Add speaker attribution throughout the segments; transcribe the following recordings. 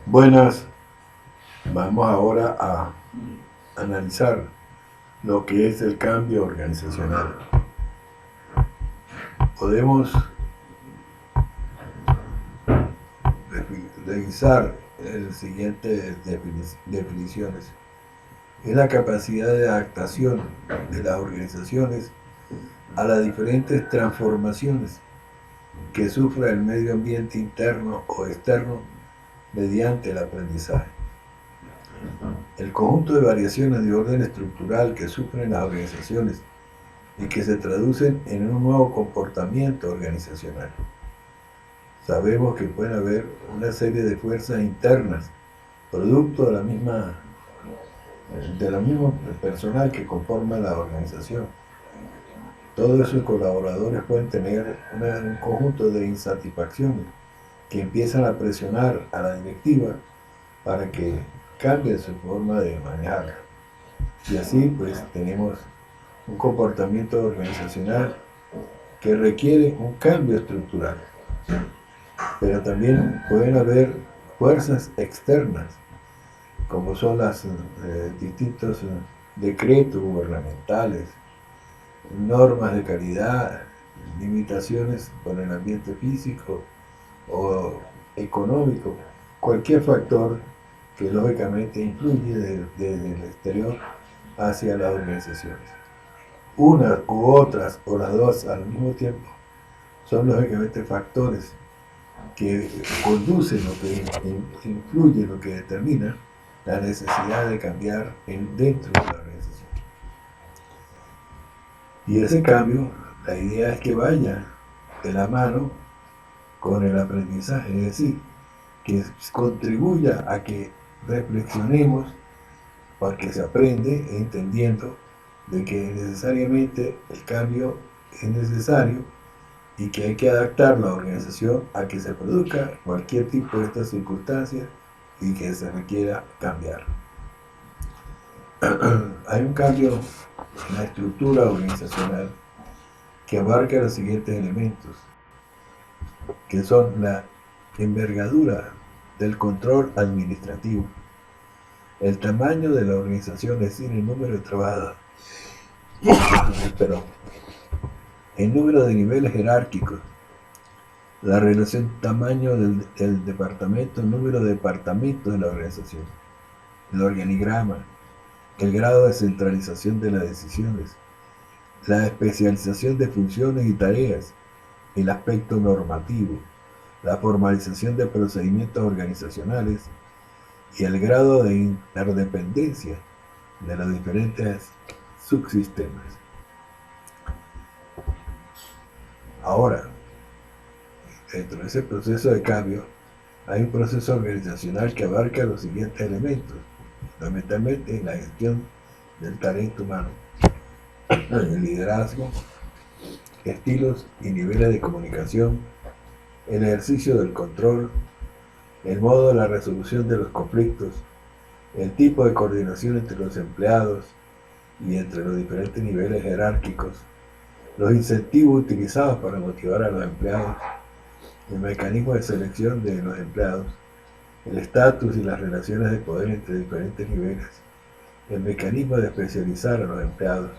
Speaker 1: Buenas, vamos ahora a analizar lo que es el cambio organizacional. Podemos revisar las siguientes definiciones. Es la capacidad de adaptación de las organizaciones a las diferentes transformaciones que sufra el medio ambiente interno o externo mediante el aprendizaje. El conjunto de variaciones de orden estructural que sufren las organizaciones y que se traducen en un nuevo comportamiento organizacional. Sabemos que puede haber una serie de fuerzas internas, producto del mismo personal que conforma la organización. Todos esos colaboradores pueden tener un conjunto de insatisfacciones que empiezan a presionar a la directiva para que cambie su forma de manejar. Y así pues tenemos un comportamiento organizacional que requiere un cambio estructural. Pero también pueden haber fuerzas externas, como son los distintos decretos gubernamentales, normas de calidad, limitaciones por el ambiente físico o económico, cualquier factor que lógicamente influye desde el exterior hacia las organizaciones. Unas u otras o las dos al mismo tiempo son lógicamente factores que conducen, lo que influye, lo que determina la necesidad de cambiar dentro de la organización. Y ese cambio, la idea es que vaya de la mano con el aprendizaje, es decir, que contribuya a que reflexionemos, porque se aprende entendiendo de que necesariamente el cambio es necesario y que hay que adaptar la organización a que se produzca cualquier tipo de estas circunstancias y que se requiera cambiar. Hay un cambio en la estructura organizacional que abarca los siguientes elementos, que son la envergadura del control administrativo, el tamaño de la organización, es decir, el número de trabajadores, el número de niveles jerárquicos, la relación tamaño del departamento, el número de departamentos de la organización, el organigrama, el grado de centralización de las decisiones, la especialización de funciones y tareas, el aspecto normativo, la formalización de procedimientos organizacionales y el grado de interdependencia de los diferentes subsistemas. Ahora, dentro de ese proceso de cambio, hay un proceso organizacional que abarca los siguientes elementos, fundamentalmente la gestión del talento humano, el liderazgo, estilos y niveles de comunicación, el ejercicio del control, el modo de la resolución de los conflictos, el tipo de coordinación entre los empleados y entre los diferentes niveles jerárquicos, los incentivos utilizados para motivar a los empleados, el mecanismo de selección de los empleados, el estatus y las relaciones de poder entre diferentes niveles, el mecanismo de especializar a los empleados,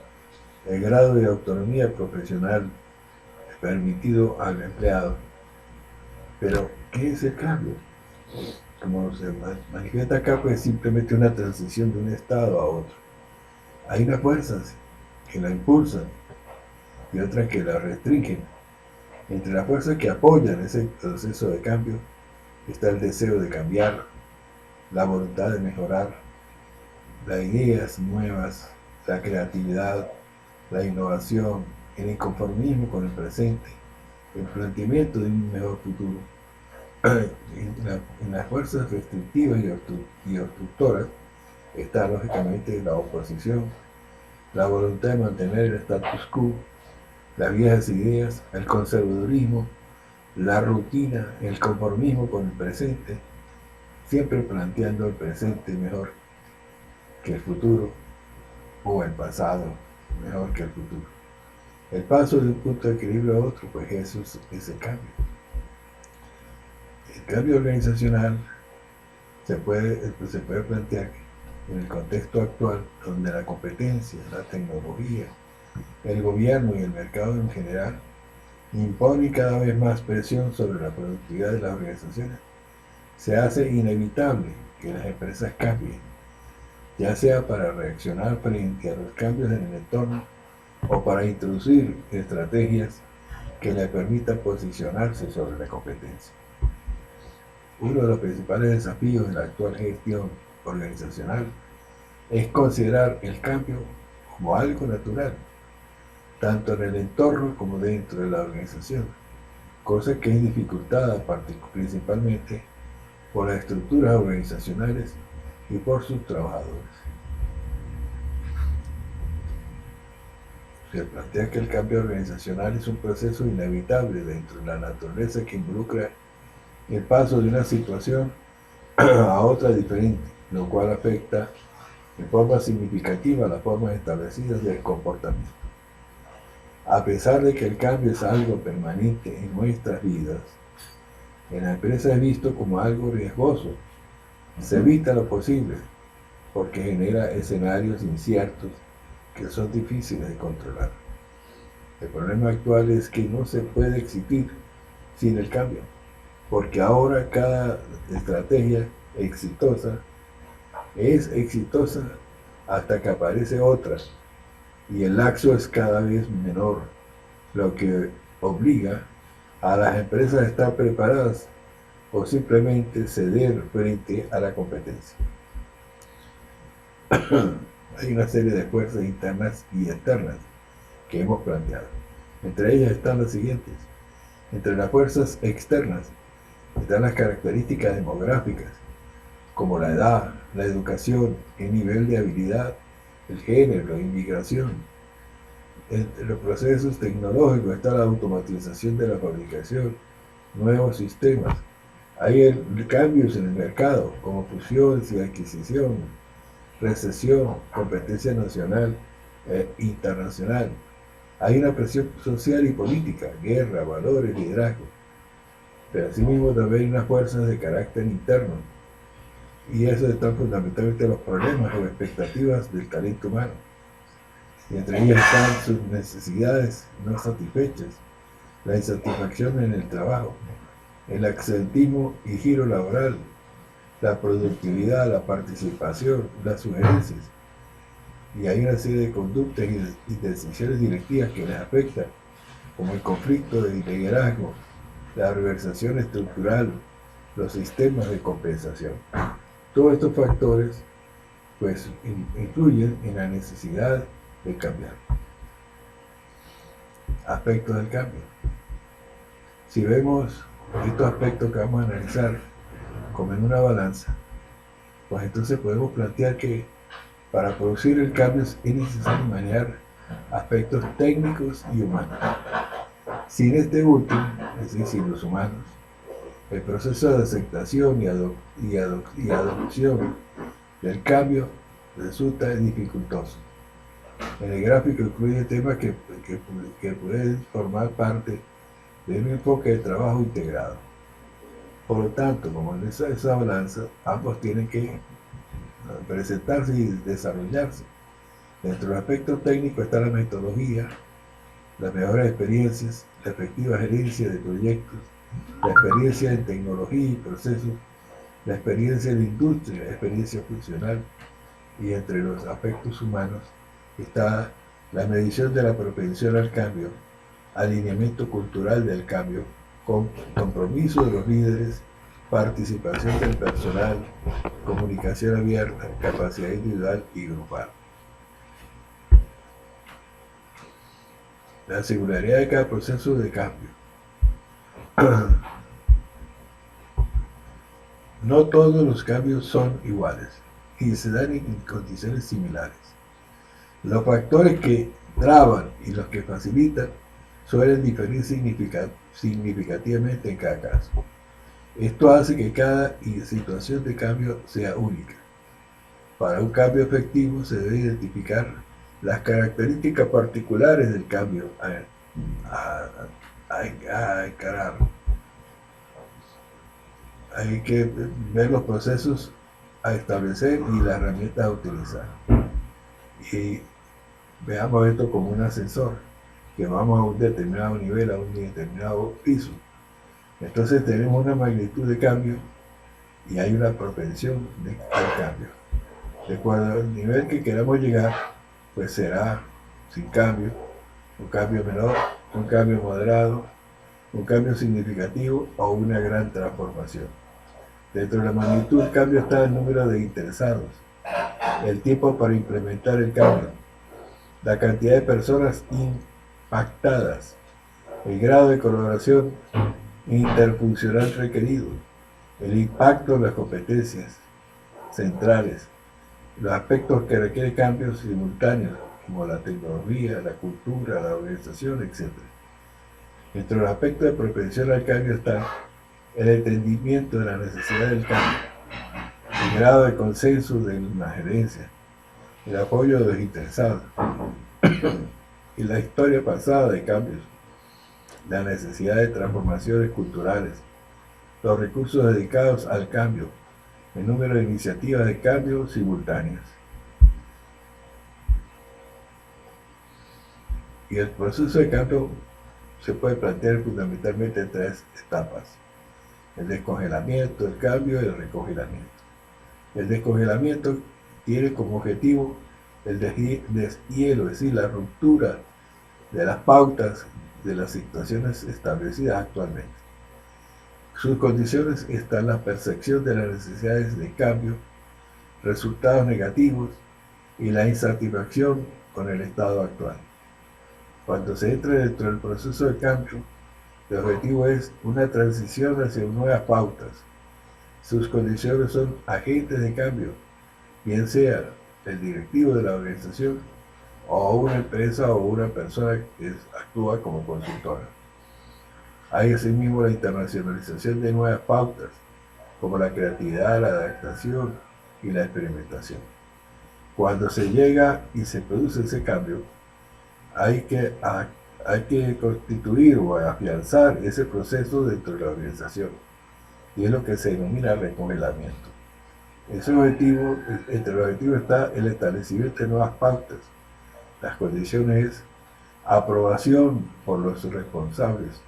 Speaker 1: el grado de autonomía profesional permitido al empleado. Pero, ¿qué es el cambio? Como se manifiesta acá, pues simplemente una transición de un estado a otro. Hay unas fuerzas que la impulsan y otras que la restringen. Entre las fuerzas que apoyan ese proceso de cambio está el deseo de cambiar, la voluntad de mejorar, las ideas nuevas, la creatividad, la innovación, el inconformismo con el presente, el planteamiento de un mejor futuro. En las fuerzas restrictivas y obstructoras está lógicamente la oposición, la voluntad de mantener el status quo, las viejas ideas, el conservadurismo, la rutina, el conformismo con el presente, siempre planteando el presente mejor que el futuro o el pasado mejor que el futuro. El paso de un punto de equilibrio a otro, pues eso es el cambio. El cambio organizacional se puede plantear que en el contexto actual, donde la competencia, la tecnología, el gobierno y el mercado en general imponen cada vez más presión sobre la productividad de las organizaciones, se hace inevitable que las empresas cambien, ya sea para reaccionar frente a los cambios en el entorno o para introducir estrategias que le permitan posicionarse sobre la competencia. Uno de los principales desafíos de la actual gestión organizacional es considerar el cambio como algo natural, tanto en el entorno como dentro de la organización, cosa que es dificultada principalmente por las estructuras organizacionales y por sus trabajadores. Se plantea que el cambio organizacional es un proceso inevitable dentro de la naturaleza que involucra el paso de una situación a otra diferente, lo cual afecta de forma significativa las formas establecidas del comportamiento. A pesar de que el cambio es algo permanente en nuestras vidas, en la empresa es visto como algo riesgoso. Se evita lo posible porque genera escenarios inciertos que son difíciles de controlar. El problema actual es que no se puede existir sin el cambio, porque ahora cada estrategia exitosa es exitosa hasta que aparece otra y el lapso es cada vez menor, lo que obliga a las empresas a estar preparadas o simplemente ceder frente a la competencia. Hay una serie de fuerzas internas y externas que hemos planteado. Entre ellas están las siguientes. Entre las fuerzas externas están las características demográficas, como la edad, la educación, el nivel de habilidad, el género, la inmigración. Entre los procesos tecnológicos está la automatización de la fabricación, nuevos sistemas. Hay cambios en el mercado, como fusiones y adquisición, recesión, competencia nacional e internacional. Hay una presión social y política, guerra, valores, liderazgo. Pero asimismo también hay unas fuerzas de carácter interno. Y eso están fundamentalmente los problemas o expectativas del talento humano. Y entre ellas están sus necesidades no satisfechas, la insatisfacción en el trabajo, el absentismo y giro laboral, la productividad, la participación, las sugerencias. Y hay una serie de conductas y decisiones directivas que les afectan, como el conflicto de liderazgo, la organización estructural, los sistemas de compensación. Todos estos factores pues influyen en la necesidad de cambiar. Aspectos del cambio. Si vemos estos aspectos que vamos a analizar como en una balanza, pues entonces podemos plantear que para producir el cambio es necesario manejar aspectos técnicos y humanos. Sin este último, es decir, sin los humanos, el proceso de aceptación y adopción del cambio resulta dificultoso. En el gráfico incluye temas que pueden formar parte de un enfoque de trabajo integrado. Por lo tanto, como en esa balanza, ambos tienen que presentarse y desarrollarse. Dentro del aspecto técnico está la metodología, las mejores experiencias, la efectiva gerencia de proyectos, la experiencia en tecnología y procesos, la experiencia en la industria, la experiencia funcional, y entre los aspectos humanos está la medición de la propensión al cambio, alineamiento cultural del cambio, compromiso de los líderes, participación del personal, comunicación abierta, capacidad individual y grupal. La singularidad de cada proceso de cambio. No todos los cambios son iguales y se dan en condiciones similares. Los factores que traban y los que facilitan suelen diferir significativamente en cada caso. Esto hace que cada situación de cambio sea única. Para un cambio efectivo se debe identificar las características particulares del cambio a encarar. Hay que ver los procesos a establecer y las herramientas a utilizar. Y veamos esto como un ascensor, que vamos a un determinado nivel, a un determinado piso. Entonces tenemos una magnitud de cambio y hay una propensión al cambio. De acuerdo al nivel que queramos llegar, pues será sin cambio, un cambio menor, un cambio moderado, un cambio significativo o una gran transformación. Dentro de la magnitud del cambio está el número de interesados, el tiempo para implementar el cambio, la cantidad de personas impactadas, el grado de colaboración interfuncional requerido, el impacto en las competencias centrales, los aspectos que requieren cambios simultáneos, como la tecnología, la cultura, la organización, etc. Entre los aspectos de propensión al cambio está el entendimiento de la necesidad del cambio, el grado de consenso de la gerencia, el apoyo de los interesados y la historia pasada de cambios, la necesidad de transformaciones culturales, los recursos dedicados al cambio, el número de iniciativas de cambio simultáneas. Y el proceso de cambio se puede plantear fundamentalmente en tres etapas: el descongelamiento, el cambio y el recongelamiento. El descongelamiento tiene como objetivo el deshielo, es decir, la ruptura de las pautas de las situaciones establecidas actualmente. Sus condiciones están la percepción de las necesidades de cambio, resultados negativos y la insatisfacción con el estado actual. Cuando se entra dentro del proceso de cambio, el objetivo es una transición hacia nuevas pautas. Sus condiciones son agentes de cambio, bien sea el directivo de la organización o una empresa o una persona que actúa como consultora. Hay asimismo la internacionalización de nuevas pautas, como la creatividad, la adaptación y la experimentación. Cuando se llega y se produce ese cambio, hay que constituir o afianzar ese proceso dentro de la organización, y es lo que se denomina recongelamiento. Entre los objetivos está el establecimiento de nuevas pautas. Las condiciones es aprobación por los responsables,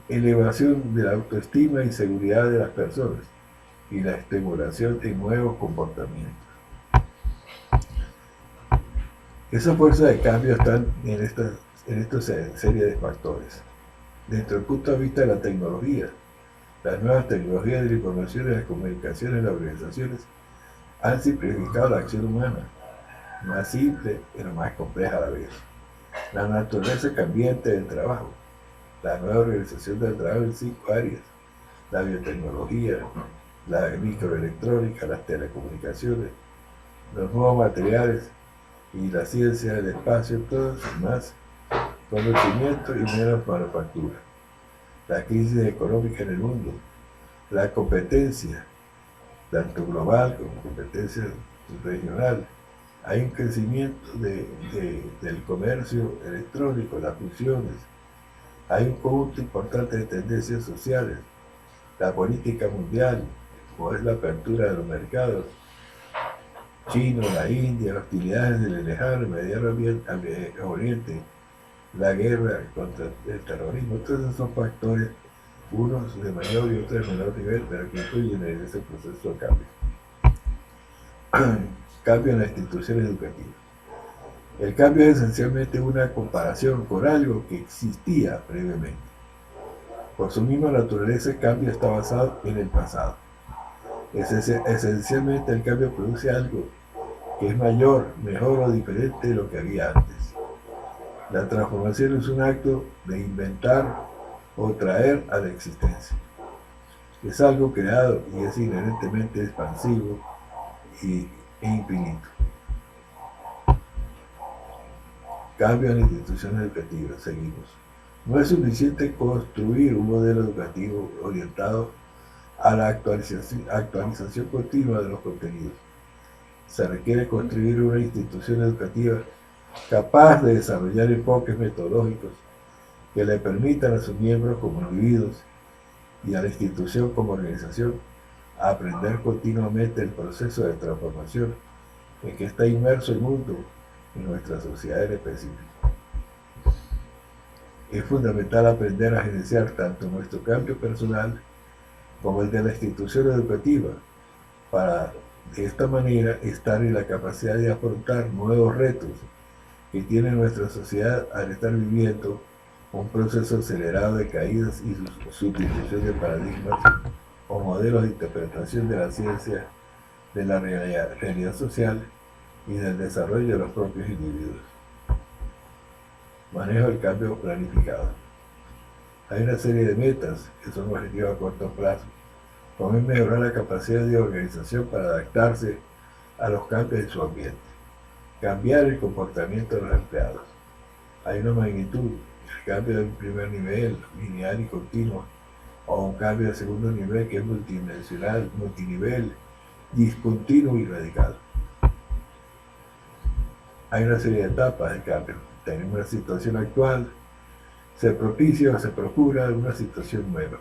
Speaker 1: elevación de la autoestima y seguridad de las personas y la estimulación de nuevos comportamientos. Esas fuerzas de cambio están en esta serie de factores. Desde el punto de vista de la tecnología, las nuevas tecnologías de la información y las comunicaciones en las organizaciones han simplificado la acción humana, más simple pero más compleja a la vez. La naturaleza cambiante del trabajo, la nueva organización del trabajo en 5 áreas: la biotecnología, la microelectrónica, las telecomunicaciones, los nuevos materiales y la ciencia del espacio, todos más conocimiento y menos manufactura. La crisis económica en el mundo, la competencia, tanto global como competencia regional. Hay un crecimiento del comercio electrónico, las fusiones. Hay un conjunto importante de tendencias sociales, la política mundial, como es la apertura de los mercados, China, la India, las hostilidades del lejano y mediano oriente, la guerra contra el terrorismo. Todos esos son factores, unos de mayor y otros de menor nivel, pero que influyen en ese proceso de cambio. Cambio en las instituciones educativas. El cambio es esencialmente una comparación con algo que existía previamente. Por su misma naturaleza, el cambio está basado en el pasado. Esencialmente, el cambio produce algo que es mayor, mejor o diferente de lo que había antes. La transformación es un acto de inventar o traer a la existencia. Es algo creado y es inherentemente expansivo e infinito. Cambio en las instituciones educativas. Seguimos. No es suficiente construir un modelo educativo orientado a la actualización continua de los contenidos. Se requiere construir una institución educativa capaz de desarrollar enfoques metodológicos que le permitan a sus miembros como individuos y a la institución como organización a aprender continuamente el proceso de transformación en que está inmerso el mundo y nuestra sociedad en específico. Es fundamental aprender a gerenciar tanto nuestro cambio personal como el de la institución educativa, para de esta manera estar en la capacidad de afrontar nuevos retos que tiene nuestra sociedad al estar viviendo un proceso acelerado de caídas y sustitución de paradigmas o modelos de interpretación de la ciencia, de la realidad social y del desarrollo de los propios individuos. Manejo del cambio planificado. Hay una serie de metas que son objetivos a corto plazo, como es mejorar la capacidad de organización para adaptarse a los cambios en su ambiente, cambiar el comportamiento de los empleados. Hay una magnitud, el cambio de un primer nivel, lineal y continuo, o un cambio de segundo nivel que es multidimensional, multinivel, discontinuo y radical. Hay una serie de etapas de cambio. Tenemos una situación actual, se propicia o se procura una situación nueva.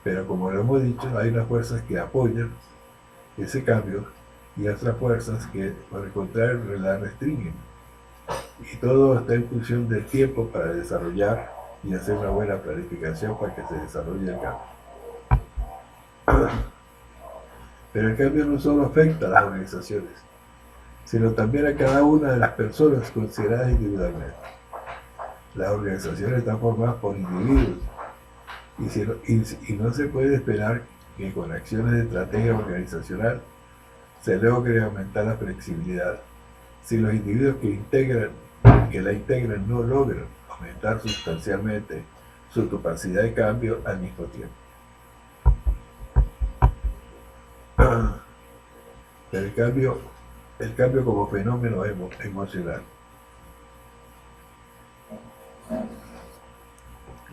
Speaker 1: Pero como lo hemos dicho, hay unas fuerzas que apoyan ese cambio y otras fuerzas que, por el contrario, la restringen. Y todo está en función del tiempo para desarrollar y hacer una buena planificación para que se desarrolle el cambio. Pero el cambio no solo afecta a las organizaciones, sino también a cada una de las personas consideradas individualmente. Las organizaciones están formadas por individuos y no se puede esperar que con acciones de estrategia organizacional se logre aumentar la flexibilidad si los individuos que la integran no logran aumentar sustancialmente su capacidad de cambio al mismo tiempo. Pero el cambio como fenómeno emocional.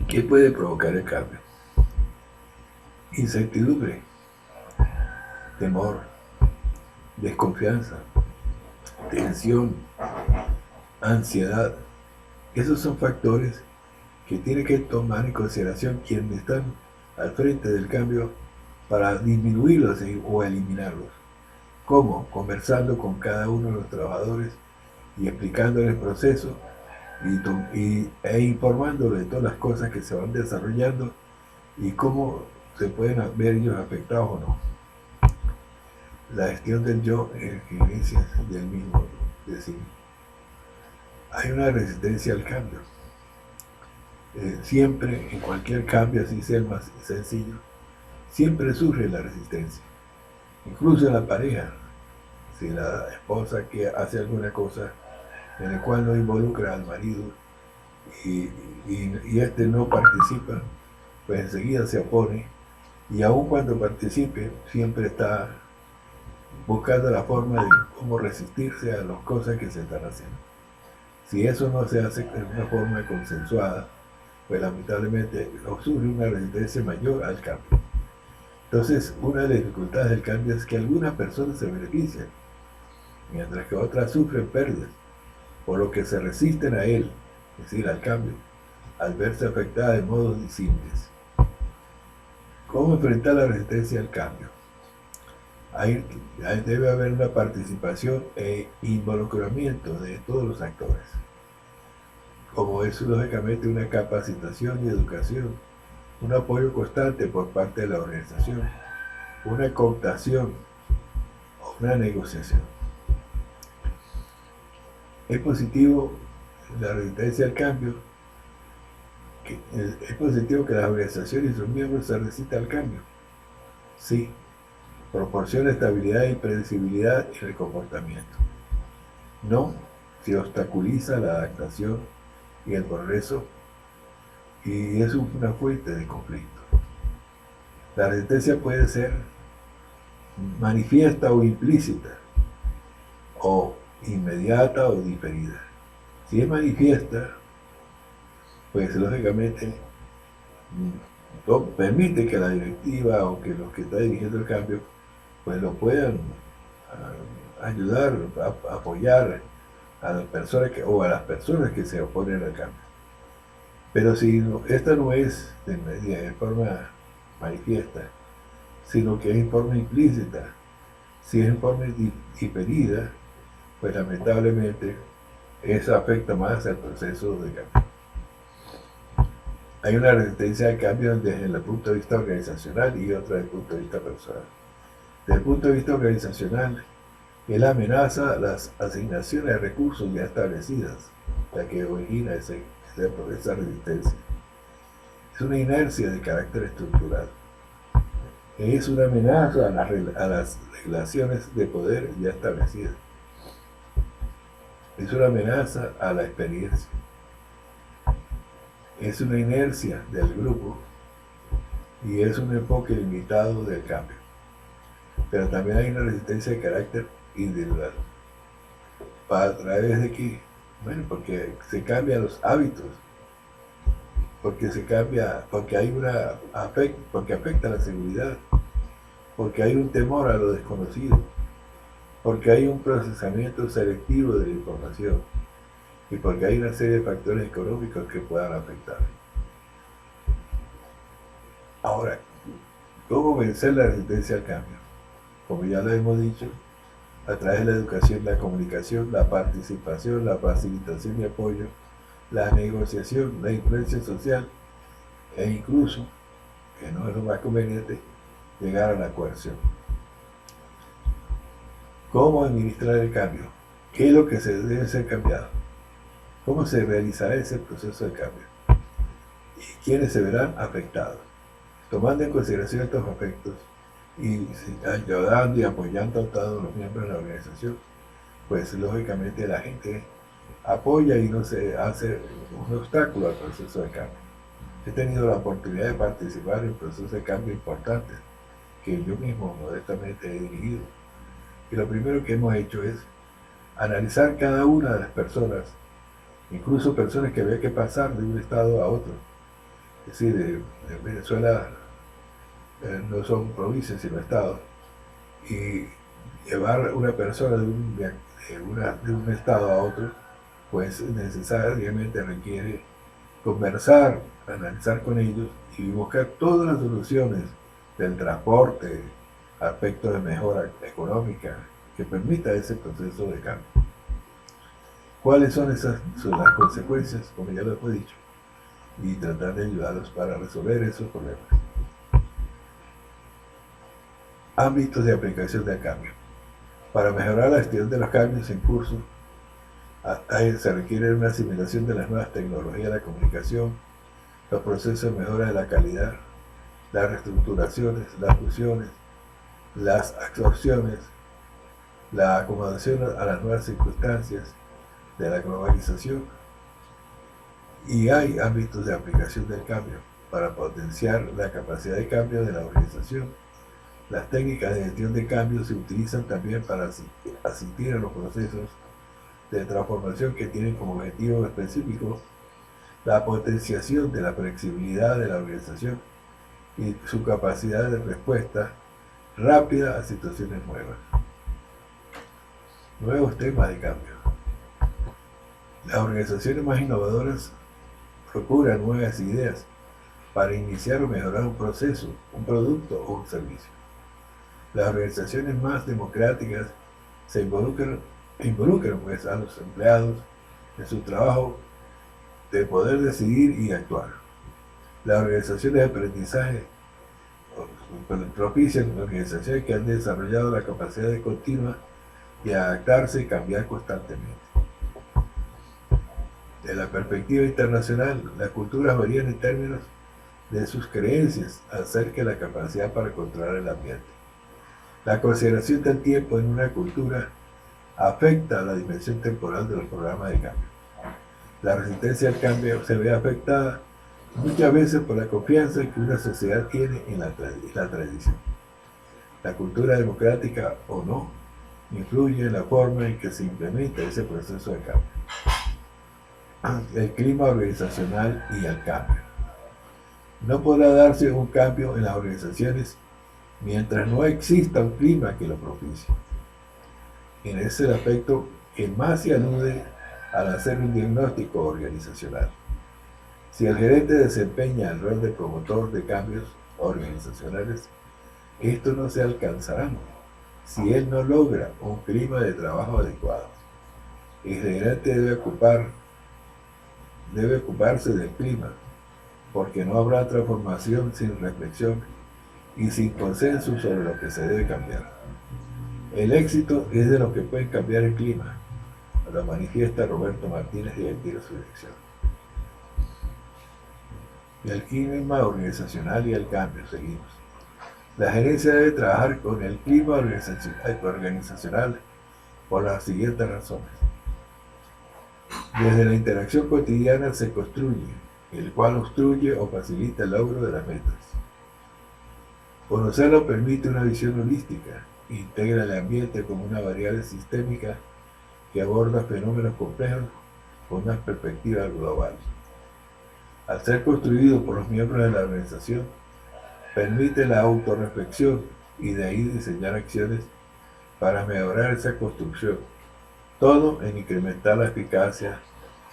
Speaker 1: ¿Qué puede provocar el cambio? Incertidumbre, temor, desconfianza, tensión, ansiedad. Esos son factores que tiene que tomar en consideración quienes están al frente del cambio para disminuirlos o eliminarlos. ¿Cómo? Conversando con cada uno de los trabajadores y explicándoles el proceso e informándoles de todas las cosas que se van desarrollando y cómo se pueden ver ellos afectados o no. La gestión del yo en gerencia del mismo de sí. Hay una resistencia al cambio. Siempre, en cualquier cambio, así sea el más sencillo, siempre surge la resistencia. Incluso en la pareja, si la esposa que hace alguna cosa en la cual no involucra al marido y este no participa, pues enseguida se opone, y aun cuando participe siempre está buscando la forma de cómo resistirse a las cosas que se están haciendo. Si eso no se hace de una forma consensuada, pues lamentablemente surge una resistencia mayor al cambio. Entonces, una de las dificultades del cambio es que algunas personas se benefician, mientras que otras sufren pérdidas, por lo que se resisten a él, es decir, al cambio, al verse afectadas de modos disímiles. ¿Cómo enfrentar la resistencia al cambio? Ahí debe haber una participación e involucramiento de todos los actores, como es lógicamente una capacitación y educación, un apoyo constante por parte de la organización, una cooptación o una negociación. Es positivo la resistencia al cambio, es positivo que las organizaciones y sus miembros se resistan al cambio. Sí, proporciona estabilidad y predecibilidad en el comportamiento. No, si obstaculiza la adaptación y el progreso y es una fuente de conflicto. La resistencia puede ser manifiesta o implícita, o inmediata o diferida. Si es manifiesta, pues lógicamente permite que la directiva o que los que están dirigiendo el cambio pues lo puedan ayudar, apoyar a las personas o a las personas que se oponen al cambio. Pero si esta no es de forma manifiesta, sino que es en forma implícita. Si es en forma diferida, pues lamentablemente eso afecta más al proceso de cambio. Hay una resistencia al cambio desde el punto de vista organizacional y otra desde el punto de vista personal. Desde el punto de vista organizacional, él amenaza las asignaciones de recursos ya establecidas, la que origina esa resistencia. Es una inercia de carácter estructural. Es una amenaza a las relaciones de poder ya establecidas. Es una amenaza a la experiencia. Es una inercia del grupo y es un enfoque limitado del cambio. Pero también hay una resistencia de carácter individual. ¿A través de qué? Bueno, porque se cambian los hábitos, porque porque afecta la seguridad, porque hay un temor a lo desconocido, porque hay un procesamiento selectivo de la información y porque hay una serie de factores económicos que puedan afectar. Ahora, ¿cómo vencer la resistencia al cambio? Como ya lo hemos dicho, a través de la educación, la comunicación, la participación, la facilitación y apoyo, la negociación, la influencia social e incluso, que no es lo más conveniente, llegar a la coerción. ¿Cómo administrar el cambio? ¿Qué es lo que se debe ser cambiado? ¿Cómo se realizará ese proceso de cambio? ¿Y quiénes se verán afectados? Tomando en consideración estos aspectos y ayudando y apoyando a todos los miembros de la organización, pues lógicamente la gente apoya y no se hace un obstáculo al proceso de cambio. He tenido la oportunidad de participar en procesos de cambio importantes que yo mismo modestamente he dirigido. Y lo primero que hemos hecho es analizar cada una de las personas, incluso personas que había que pasar de un estado a otro. Es decir, en Venezuela no son provincias sino estados. Y llevar una persona de un estado a otro, pues necesariamente requiere conversar, analizar con ellos y buscar todas las soluciones del transporte, aspectos de mejora económica que permita ese proceso de cambio. ¿Cuáles son las consecuencias? Como ya lo he dicho, y tratar de ayudarlos para resolver esos problemas. Ámbitos de aplicación del cambio. Para mejorar la gestión de los cambios en curso, se requiere una asimilación de las nuevas tecnologías de la comunicación, los procesos de mejora de la calidad, las reestructuraciones, las fusiones, las absorciones, la acomodación a las nuevas circunstancias de la globalización. Y hay ámbitos de aplicación del cambio para potenciar la capacidad de cambio de la organización. Las técnicas de gestión de cambio se utilizan también para asistir a los procesos de transformación que tienen como objetivo específico la potenciación de la flexibilidad de la organización y su capacidad de respuesta rápida a situaciones nuevas. Nuevos temas de cambio. Las organizaciones más innovadoras procuran nuevas ideas para iniciar o mejorar un proceso, un producto o un servicio. Las organizaciones más democráticas se involucran pues, a los empleados en su trabajo de poder decidir y actuar. Las organizaciones de aprendizaje propician organizaciones que han desarrollado la capacidad de continua y adaptarse y cambiar constantemente. De la perspectiva internacional, las culturas varían en términos de sus creencias acerca de la capacidad para controlar el ambiente. La consideración del tiempo en una cultura afecta a la dimensión temporal de los programas de cambio. La resistencia al cambio se ve afectada muchas veces por la confianza que una sociedad tiene en la tradición. La cultura democrática o no influye en la forma en que se implementa ese proceso de cambio. El clima organizacional y el cambio. No podrá darse un cambio en las organizaciones mientras no exista un clima que lo propicie. En ese es el aspecto que más se alude al hacer un diagnóstico organizacional. Si el gerente desempeña el rol de promotor de cambios organizacionales, Esto no se alcanzará si él no logra un clima de trabajo adecuado. El gerente debe ocuparse del clima, porque no habrá transformación sin reflexión y sin consenso sobre lo que se debe cambiar. El éxito es de los que pueden cambiar el clima, lo manifiesta Roberto Martínez, directivo de su dirección. El clima organizacional y el cambio, seguimos. La gerencia debe trabajar con el clima organizacional por las siguientes razones. Desde la interacción cotidiana se construye, el cual obstruye o facilita el logro de las metas. Conocerlo permite una visión holística, integra el ambiente como una variable sistémica que aborda fenómenos complejos con una perspectiva global. Al ser construido por los miembros de la organización, permite la autorreflexión y de ahí diseñar acciones para mejorar esa construcción, todo en incrementar la eficacia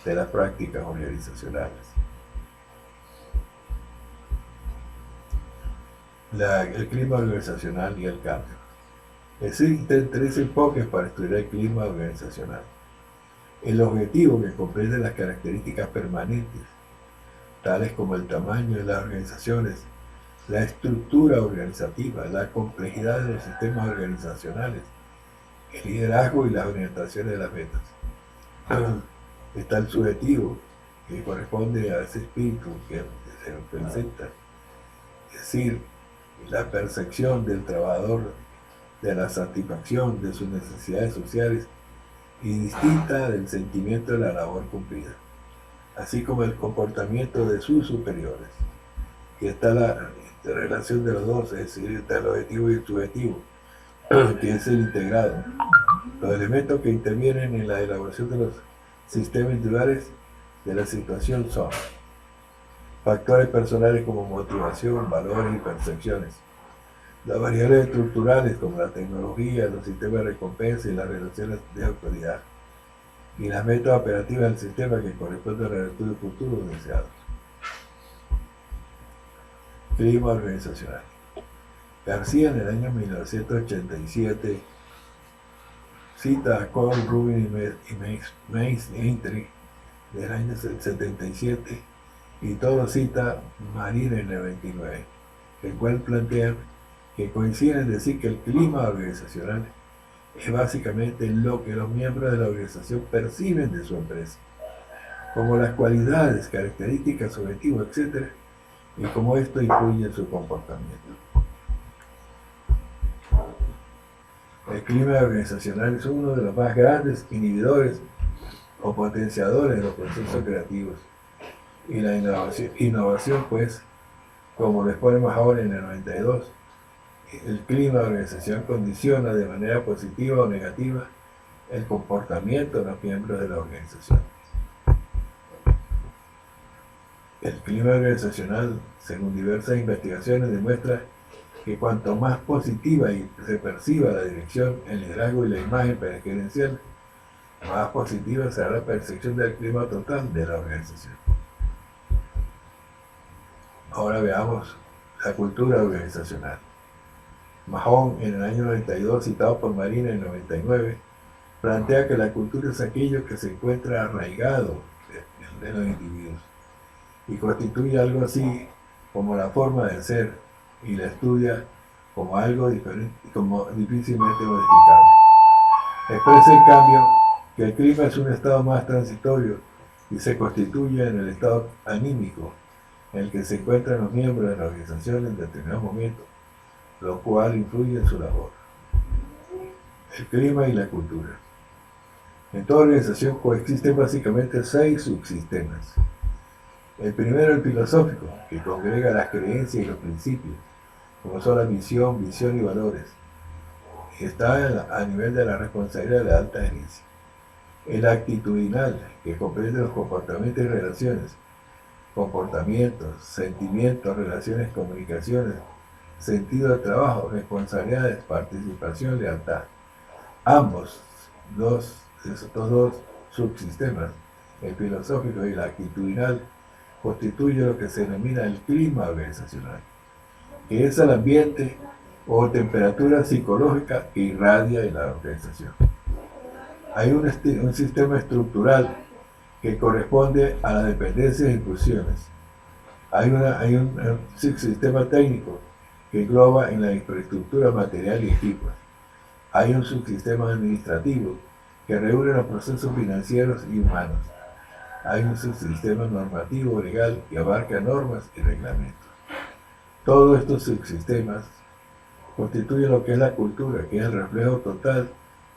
Speaker 1: de las prácticas organizacionales. El clima organizacional y el cambio. Existen 3 enfoques para estudiar el clima organizacional. El objetivo, que comprende las características permanentes, tales como el tamaño de las organizaciones, la estructura organizativa, la complejidad de los sistemas organizacionales, el liderazgo y las orientaciones de las metas. Está el subjetivo, que corresponde a ese espíritu que se representa, es decir, la percepción del trabajador de la satisfacción de sus necesidades sociales y distinta del sentimiento de la labor cumplida, así como el comportamiento de sus superiores. Y está la relación de los dos, es decir, está el objetivo y el subjetivo, que es el integrado. Los elementos que intervienen en la elaboración de los sistemas individuales de la situación son factores personales como motivación, valores y percepciones. Las variables estructurales como la tecnología, los sistemas de recompensa y las relaciones de autoridad. Y las metas operativas del sistema que corresponden a los estudios futuros deseados. Clima organizacional. García en el año 1987 cita a Cole, Rubin y Mace Entry del año 77 y todo cita Marine en el 29, el cual plantea que coinciden en decir que el clima organizacional es básicamente lo que los miembros de la organización perciben de su empresa, como las cualidades, características, objetivos, etc., y cómo esto influye en su comportamiento. El clima organizacional es uno de los más grandes inhibidores o potenciadores de los procesos creativos. Y la innovación, pues, como lo exponemos ahora en el 92, el clima de organización condiciona de manera positiva o negativa el comportamiento de los miembros de la organización. El clima organizacional, según diversas investigaciones, demuestra que cuanto más positiva se perciba la dirección, el liderazgo y la imagen gerencial, más positiva será la percepción del clima total de la organización. Ahora veamos la cultura organizacional. Mahon, en el año 92, citado por Marina en el 99, plantea que la cultura es aquello que se encuentra arraigado en los individuos y constituye algo así como la forma de ser, y la estudia como algo diferente, como difícilmente modificable. Expresa en cambio que el clima es un estado más transitorio y se constituye en el estado anímico en el que se encuentran los miembros de la organización en determinado momento, lo cual influye en su labor. El clima y la cultura. En toda organización coexisten básicamente 6 subsistemas. El primero, el filosófico, que congrega las creencias y los principios, como son la misión, visión y valores, y está a nivel de la responsabilidad de la alta gerencia. El actitudinal, que comprende los comportamientos y relaciones, comportamientos, sentimientos, relaciones, comunicaciones, sentido de trabajo, responsabilidades, participación, lealtad. Estos dos subsistemas, el filosófico y el actitudinal, constituyen lo que se denomina el clima organizacional, que es el ambiente o temperatura psicológica que irradia en la organización. Hay un sistema estructural que corresponde a las dependencias e inclusiones. Hay un subsistema técnico que engloba en la infraestructura material y equipos. Hay un subsistema administrativo que reúne los procesos financieros y humanos. Hay un subsistema normativo legal que abarca normas y reglamentos. Todos estos subsistemas constituyen lo que es la cultura, que es el reflejo total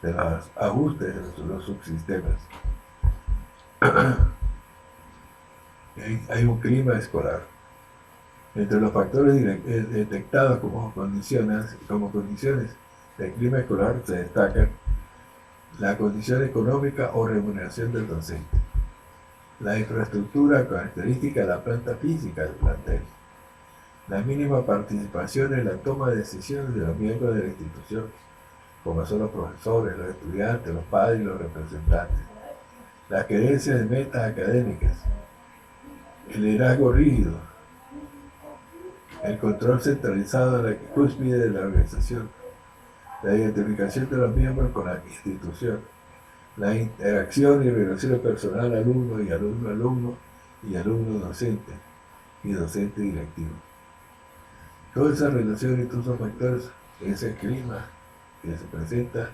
Speaker 1: de los ajustes de los subsistemas. Hay un clima escolar. Entre los factores detectados como condiciones del clima escolar se destacan la condición económica o remuneración del docente, la infraestructura característica de la planta física del plantel, la mínima participación en la toma de decisiones de los miembros de la institución, como son los profesores, los estudiantes, los padres y los representantes, la creencia de metas académicas, el liderazgo rígido, el control centralizado de la cúspide de la organización, la identificación de los miembros con la institución, la interacción y relación personal alumno y alumno-alumno y alumno-docente y docente-directivo. Toda esa relación y todos esos factores es el clima que se presenta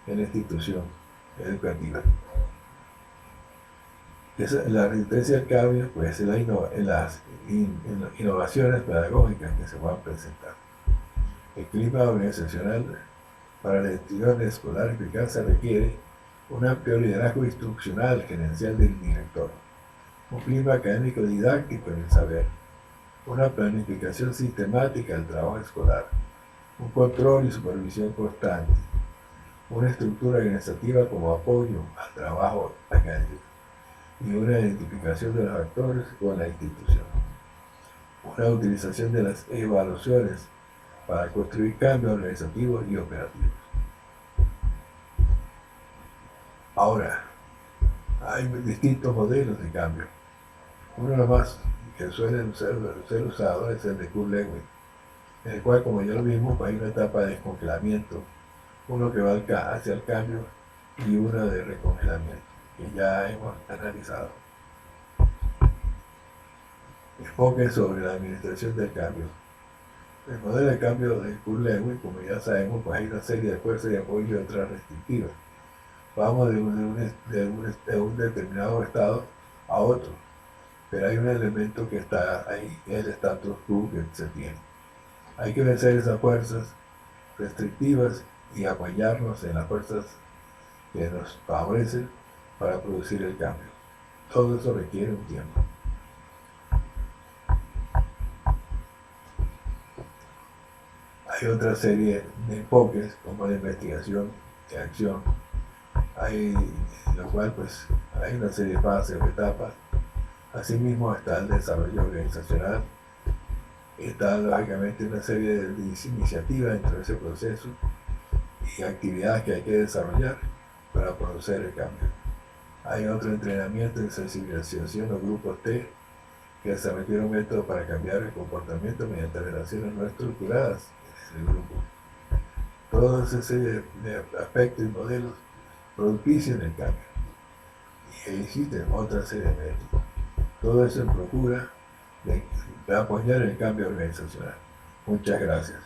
Speaker 1: en la institución educativa. La resistencia al cambio puede ser en las innovaciones pedagógicas que se van a presentar. El clima organizacional para la institución escolar eficaz se requiere un amplio liderazgo instruccional gerencial del director, un clima académico didáctico en el saber, una planificación sistemática del trabajo escolar, un control y supervisión constante, una estructura organizativa como apoyo al trabajo académico y una identificación de los actores con la institución, una utilización de las evaluaciones para construir cambios organizativos y operativos. Ahora, hay distintos modelos de cambio. Uno de los más que suelen ser usados es el de Kurt Lewin, en el cual, como ya lo vimos, hay una etapa de descongelamiento, uno que va hacia el cambio y una de recongelamiento, que ya hemos analizado. Enfoque sobre la administración del cambio. El modelo de cambio de Kurt Lewin, como ya sabemos, pues hay una serie de fuerzas de apoyo y otras restrictivas. Vamos de un determinado estado a otro, pero hay un elemento que está ahí, el status quo que se tiene. Hay que vencer esas fuerzas restrictivas y apoyarnos en las fuerzas que nos favorecen para producir el cambio. Todo eso requiere un tiempo. Hay otra serie de enfoques como la investigación y acción. Lo cual pues hay una serie de fases o etapas. Asimismo está el desarrollo organizacional, está lógicamente una serie de iniciativas dentro de ese proceso y actividades que hay que desarrollar para producir el cambio. Hay otro entrenamiento de sensibilización o grupos T, que se requiere un método para cambiar el comportamiento mediante relaciones no estructuradas en el grupo. Toda esa serie de aspectos y modelos propician el cambio. Y existen otra serie de métodos. Todo eso en procura de apoyar el cambio organizacional. Muchas gracias.